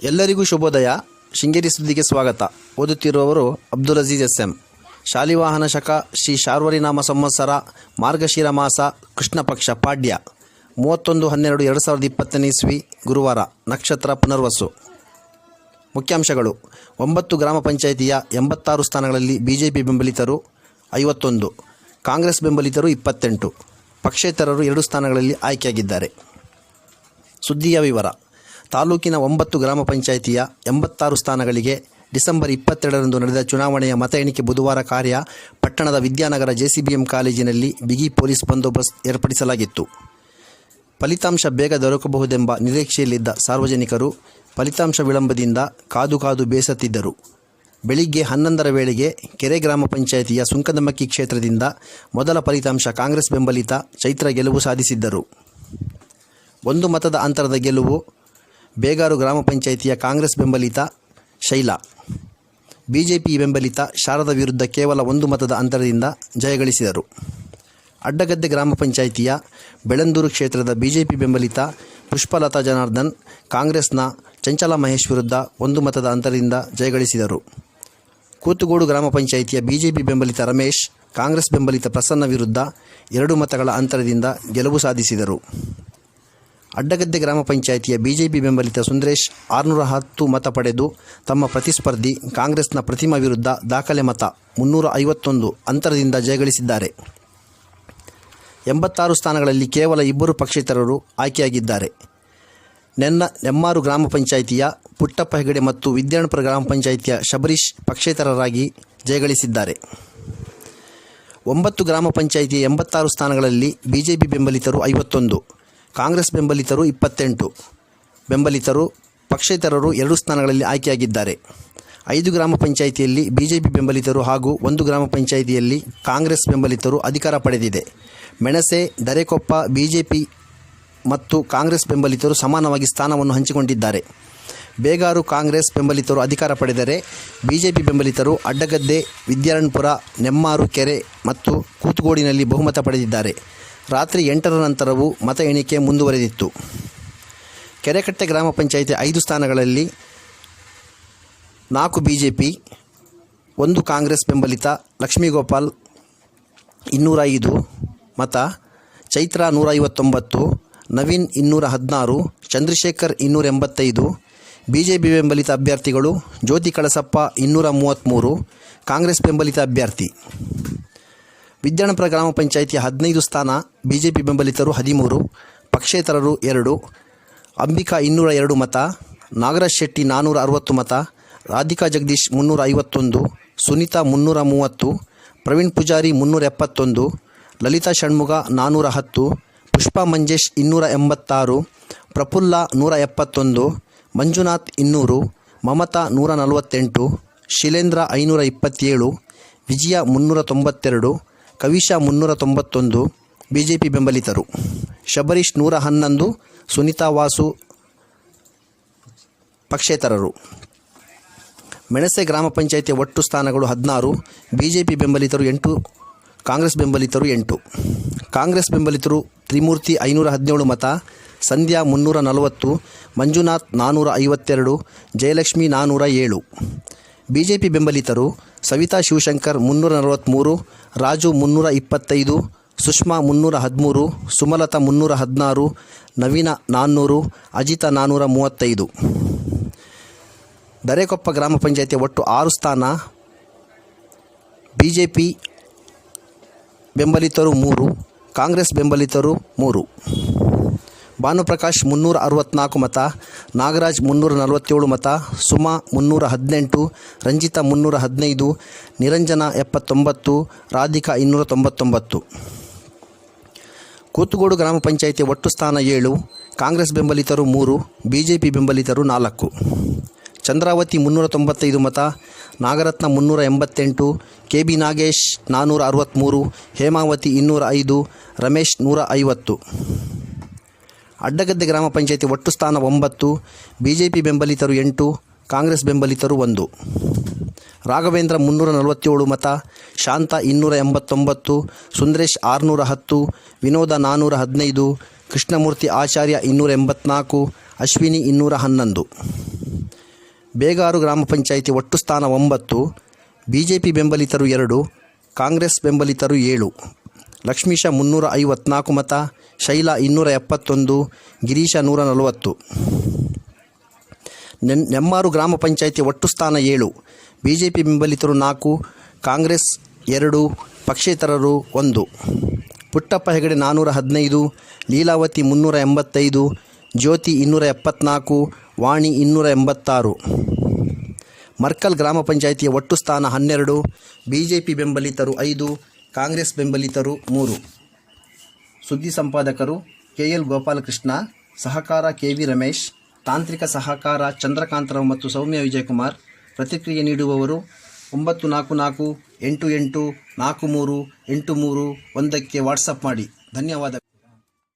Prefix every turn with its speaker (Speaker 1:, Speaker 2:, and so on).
Speaker 1: ಎಲ್ಲರಿಗೂ ಶುಭೋದಯ. ಶೃಂಗೇರಿ ಸುದ್ದಿಗೆ ಸ್ವಾಗತ. ಓದುತ್ತಿರುವವರು ಅಬ್ದುಲ್ ಅಜೀಜ್ ಎಸ್. ಎಂ. ಶಾಲಿವಾಹನ ಶಕ ಶ್ರೀ ಶಾರ್ವರಿನಾಮ ಸಂವತ್ಸರ ಮಾರ್ಗಶಿರ ಮಾಸ ಕೃಷ್ಣ ಪಕ್ಷ ಪಾಡ್ಯ 31/12/2020 ಇಸ್ವಿ ಗುರುವಾರ. ನಕ್ಷತ್ರ ಪುನರ್ವಸು. ಮುಖ್ಯಾಂಶಗಳು: 9 ಗ್ರಾಮ ಪಂಚಾಯಿತಿಯ 86 ಸ್ಥಾನಗಳಲ್ಲಿ ಬಿಜೆಪಿ ಬೆಂಬಲಿತರು 51, ಕಾಂಗ್ರೆಸ್ ಬೆಂಬಲಿತರು 28, ಪಕ್ಷೇತರರು 2 ಸ್ಥಾನಗಳಲ್ಲಿ ಆಯ್ಕೆಯಾಗಿದ್ದಾರೆ. ಸುದ್ದಿಯ ವಿವರ. ತಾಲೂಕಿನ 9 ಗ್ರಾಮ ಪಂಚಾಯಿತಿಯ 86 ಸ್ಥಾನಗಳಿಗೆ ಡಿಸೆಂಬರ್ 22ರಂದು ನಡೆದ ಚುನಾವಣೆಯ ಮತ ಎಣಿಕೆ ಬುಧವಾರ ಕಾರ್ಯ ಪಟ್ಟಣದ ವಿದ್ಯಾನಗರ ಜೆಸಿಬಿಎಂ ಕಾಲೇಜಿನಲ್ಲಿ ಬಿಗಿ ಪೊಲೀಸ್ ಬಂದೋಬಸ್ತ್ ಏರ್ಪಡಿಸಲಾಗಿತ್ತು. ಫಲಿತಾಂಶ ಬೇಗ ದೊರಕಬಹುದೆಂಬ ನಿರೀಕ್ಷೆಯಲ್ಲಿದ್ದ ಸಾರ್ವಜನಿಕರು ಫಲಿತಾಂಶ ವಿಳಂಬದಿಂದ ಕಾದು ಬೇಸತ್ತಿದ್ದರು. ಬೆಳಿಗ್ಗೆ 11ರ ವೇಳೆಗೆ ಕೆರೆ ಗ್ರಾಮ ಪಂಚಾಯಿತಿಯ ಸುಂಕದಮಕ್ಕಿ ಕ್ಷೇತ್ರದಿಂದ ಮೊದಲ ಫಲಿತಾಂಶ ಕಾಂಗ್ರೆಸ್ ಬೆಂಬಲಿತ ಚೈತ್ರ ಗೆಲುವು ಸಾಧಿಸಿದ್ದರು. 1 ಮತದ ಅಂತರದ ಗೆಲುವು ಬೇಗಾರು ಗ್ರಾಮ ಪಂಚಾಯಿತಿಯ ಕಾಂಗ್ರೆಸ್ ಬೆಂಬಲಿತ ಶೈಲಾ, ಬಿಜೆಪಿ ಬೆಂಬಲಿತ ಶಾರದಾ ವಿರುದ್ಧ ಕೇವಲ 1 ಮತದ ಅಂತರದಿಂದ ಜಯಗಳಿಸಿದರು. ಅಡ್ಡಗದ್ದೆ ಗ್ರಾಮ ಪಂಚಾಯಿತಿಯ ಬೆಳಂದೂರು ಕ್ಷೇತ್ರದ ಬಿಜೆಪಿ ಬೆಂಬಲಿತ ಪುಷ್ಪಲತಾ ಜನಾರ್ದನ್ ಕಾಂಗ್ರೆಸ್ನ ಚಂಚಲ ಮಹೇಶ್ ವಿರುದ್ಧ 1 ಮತದ ಅಂತರದಿಂದ ಜಯಗಳಿಸಿದರು. ಕೂತುಗೋಡು ಗ್ರಾಮ ಪಂಚಾಯಿತಿಯ ಬಿಜೆಪಿ ಬೆಂಬಲಿತ ರಮೇಶ್ ಕಾಂಗ್ರೆಸ್ ಬೆಂಬಲಿತ ಪ್ರಸನ್ನ ವಿರುದ್ಧ 2 ಮತಗಳ ಅಂತರದಿಂದ ಗೆಲುವು ಸಾಧಿಸಿದರು. ಅಡ್ಡಗದ್ದೆ ಗ್ರಾಮ ಪಂಚಾಯಿತಿಯ ಬಿಜೆಪಿ ಬೆಂಬಲಿತ ಸುಂದರೇಶ್ 610 ಮತ ಪಡೆದು ತಮ್ಮ ಪ್ರತಿಸ್ಪರ್ಧಿ ಕಾಂಗ್ರೆಸ್ನ ಪ್ರತಿಮಾ ವಿರುದ್ಧ ದಾಖಲೆ ಮತ 351 ಅಂತರದಿಂದ ಜಯಗಳಿಸಿದ್ದಾರೆ. 86 ಸ್ಥಾನಗಳಲ್ಲಿ ಕೇವಲ 2 ಪಕ್ಷೇತರರು ಆಯ್ಕೆಯಾಗಿದ್ದಾರೆ. ನೆಮ್ಮಾರು ಗ್ರಾಮ ಪಂಚಾಯಿತಿಯ ಪುಟ್ಟಪ್ಪ ಹೆಗಡೆ ಮತ್ತು ವಿದ್ಯಾಣಪುರ ಗ್ರಾಮ ಪಂಚಾಯಿತಿಯ ಶಬರೀಶ್ ಪಕ್ಷೇತರರಾಗಿ ಜಯಗಳಿಸಿದ್ದಾರೆ. 9 ಗ್ರಾಮ ಪಂಚಾಯಿತಿಯ 86 ಸ್ಥಾನಗಳಲ್ಲಿ ಬಿಜೆಪಿ ಬೆಂಬಲಿತರು 51, ಕಾಂಗ್ರೆಸ್ ಬೆಂಬಲಿತರು 28, ಬೆಂಬಲಿತರು ಪಕ್ಷೇತರರು 2 ಸ್ಥಾನಗಳಲ್ಲಿ ಆಯ್ಕೆಯಾಗಿದ್ದಾರೆ. 5 ಗ್ರಾಮ ಪಂಚಾಯಿತಿಯಲ್ಲಿ ಬಿಜೆಪಿ ಬೆಂಬಲಿತರು ಹಾಗೂ 1 ಗ್ರಾಮ ಪಂಚಾಯಿತಿಯಲ್ಲಿ ಕಾಂಗ್ರೆಸ್ ಬೆಂಬಲಿತರು ಅಧಿಕಾರ ಪಡೆದಿದೆ. ಮೆಣಸೆ, ದರೆಕೊಪ್ಪ ಬಿಜೆಪಿ ಮತ್ತು ಕಾಂಗ್ರೆಸ್ ಬೆಂಬಲಿತರು ಸಮಾನವಾಗಿ ಸ್ಥಾನವನ್ನು ಹಂಚಿಕೊಂಡಿದ್ದಾರೆ. ಬೇಗಾರು ಕಾಂಗ್ರೆಸ್ ಬೆಂಬಲಿತರು ಅಧಿಕಾರ ಪಡೆದರೆ ಬಿಜೆಪಿ ಬೆಂಬಲಿತರು ಅಡ್ಡಗದ್ದೆ, ವಿದ್ಯಾರಣ್ಯಪುರ, ನೆಮ್ಮಾರು, ಕೆರೆ ಮತ್ತು ಕೂತುಗೋಡಿನಲ್ಲಿ ಬಹುಮತ ಪಡೆದಿದ್ದಾರೆ. ರಾತ್ರಿ 8ರ ನಂತರವೂ ಮತ ಎಣಿಕೆ ಮುಂದುವರೆದಿತ್ತು. ಕೆರೆಕಟ್ಟೆ ಗ್ರಾಮ ಪಂಚಾಯಿತಿ 5 ಸ್ಥಾನಗಳಲ್ಲಿ 4 ಬಿಜೆಪಿ, 1 ಕಾಂಗ್ರೆಸ್ ಬೆಂಬಲಿತ ಲಕ್ಷ್ಮೀಗೋಪಾಲ್ 205 ಮತ, ಚೈತ್ರ 159, ನವೀನ್ 216, ಚಂದ್ರಶೇಖರ್ 285, ಬಿಜೆಪಿ ಬೆಂಬಲಿತ ಅಭ್ಯರ್ಥಿಗಳು ಜ್ಯೋತಿ ಕಳಸಪ್ಪ 233, ಕಾಂಗ್ರೆಸ್ ಬೆಂಬಲಿತ ಅಭ್ಯರ್ಥಿ. ವಿದ್ಯಾಣಪುರ ಗ್ರಾಮ ಪಂಚಾಯಿತಿಯ 15 ಸ್ಥಾನ ಬಿಜೆಪಿ ಬೆಂಬಲಿತರು 13, ಪಕ್ಷೇತರರು 2, ಅಂಬಿಕಾ 202 ಮತ, ನಾಗರಾಜ್ ಶೆಟ್ಟಿ 460 ಮತ, ರಾಧಿಕಾ ಜಗದೀಶ್ 351, ಸುನೀತಾ 330, ಪ್ರವೀಣ್ ಪೂಜಾರಿ 371, ಲಲಿತಾ ಷಣ್ಮುಗ 410, ಪುಷ್ಪಾ ಮಂಜೇಶ್ 286, ಪ್ರಫುಲ್ಲ 171, ಮಂಜುನಾಥ್ 200, ಮಮತಾ 148, ಶಿಲೇಂದ್ರ 527, ವಿಜಯ 392, ಕವಿಶಾ 391 ಬಿಜೆಪಿ ಬೆಂಬಲಿತರು. ಶಬರೀಶ್ 111, ಸುನೀತಾ ವಾಸು ಪಕ್ಷೇತರರು. ಮೆಣಸೆ ಗ್ರಾಮ ಪಂಚಾಯಿತಿಯ ಒಟ್ಟು ಸ್ಥಾನಗಳು 16, ಬಿಜೆಪಿ ಬೆಂಬಲಿತರು 8, ಕಾಂಗ್ರೆಸ್ ಬೆಂಬಲಿತರು 8. ಕಾಂಗ್ರೆಸ್ ಬೆಂಬಲಿತರು ತ್ರಿಮೂರ್ತಿ 517 ಮತ, ಸಂಧ್ಯಾ 340, ಮಂಜುನಾಥ್ 452, ಜಯಲಕ್ಷ್ಮಿ 407. ಬಿಜೆಪಿ ಬೆಂಬಲಿತರು ಸವಿತಾ ಶಿವಶಂಕರ್ 343, ರಾಜು 325, ಸುಷ್ಮಾ 313, ಸುಮಲತಾ 316, ನವೀನ 400, ಅಜಿತಾ 435. ದರೆಕೊಪ್ಪ ಗ್ರಾಮ ಪಂಚಾಯಿತಿಯ ಒಟ್ಟು 6 ಸ್ಥಾನ ಬಿಜೆಪಿ ಬೆಂಬಲಿತರು 3, ಕಾಂಗ್ರೆಸ್ ಬೆಂಬಲಿತರು 3. ಭಾನುಪ್ರಕಾಶ್ 364 ಮತ, ನಾಗರಾಜ್ 347 ಮತ, ಸುಮಾ 318, ರಂಜಿತಾ 315, ನಿರಂಜನ 79, ರಾಧಿಕಾ 299. ಕೂತುಗೋಡು ಗ್ರಾಮ ಪಂಚಾಯಿತಿಯ ಒಟ್ಟು ಸ್ಥಾನ 7, ಕಾಂಗ್ರೆಸ್ ಬೆಂಬಲಿತರು 3, ಬಿಜೆಪಿ ಬೆಂಬಲಿತರು 4. ಚಂದ್ರಾವತಿ 395 ಮತ, ನಾಗರತ್ನ 388, ಕೆಬಿ ನಾಗೇಶ್ 463, ಹೇಮಾವತಿ 205, ರಮೇಶ್ 150. ಅಡ್ಡಗದ್ದೆ ಗ್ರಾಮ ಪಂಚಾಯಿತಿ ಒಟ್ಟು ಸ್ಥಾನ 9, ಬಿಜೆಪಿ ಬೆಂಬಲಿತರು 8, ಕಾಂಗ್ರೆಸ್ ಬೆಂಬಲಿತರು 1. ರಾಘವೇಂದ್ರ 347 ಮತ, ಶಾಂತ 289, ಸುಂದರೇಶ್ 610, ವಿನೋದ 415, ಕೃಷ್ಣಮೂರ್ತಿ ಆಚಾರ್ಯ 284, ಅಶ್ವಿನಿ 211. ಬೇಗಾರು ಗ್ರಾಮ ಪಂಚಾಯಿತಿ ಒಟ್ಟು ಸ್ಥಾನ 9, BJP ಬೆಂಬಲಿತರು 2, ಕಾಂಗ್ರೆಸ್ ಬೆಂಬಲಿತರು 7. ಲಕ್ಷ್ಮೀಶ 354 ಮತ, ಶೈಲಾ 271, ಗಿರೀಶ 140. ನೆಮ್ಮಾರು ಗ್ರಾಮ ಪಂಚಾಯಿತಿ ಒಟ್ಟು ಸ್ಥಾನ 7, BJP ಬೆಂಬಲಿತರು 4, ಕಾಂಗ್ರೆಸ್ 2, ಪಕ್ಷೇತರರು 1. ಪುಟ್ಟಪ್ಪ ಹೆಗಡೆ 415, ಲೀಲಾವತಿ 385, ಜ್ಯೋತಿ 274, ವಾಣಿ 286. ಮರ್ಕಲ್ ಗ್ರಾಮ ಪಂಚಾಯಿತಿಯ ಒಟ್ಟು ಸ್ಥಾನ 12, BJP ಬೆಂಬಲಿತರು 5, ಕಾಂಗ್ರೆಸ್ ಬೆಂಬಲಿತರು 3. ಸುದ್ದಿ ಸಂಪಾದಕರು KL ಗೋಪಾಲಕೃಷ್ಣ, ಸಹಕಾರ KV ರಮೇಶ್, ತಾಂತ್ರಿಕ ಸಹಕಾರ ಚಂದ್ರಕಾಂತರಾವ್ ಮತ್ತು ಸೌಮ್ಯ ವಿಜಯಕುಮಾರ್. ಪ್ರತಿಕ್ರಿಯೆ ನೀಡುವವರು 944 88 43 83 1ಕ್ಕೆ ವಾಟ್ಸಪ್ ಮಾಡಿ. ಧನ್ಯವಾದ.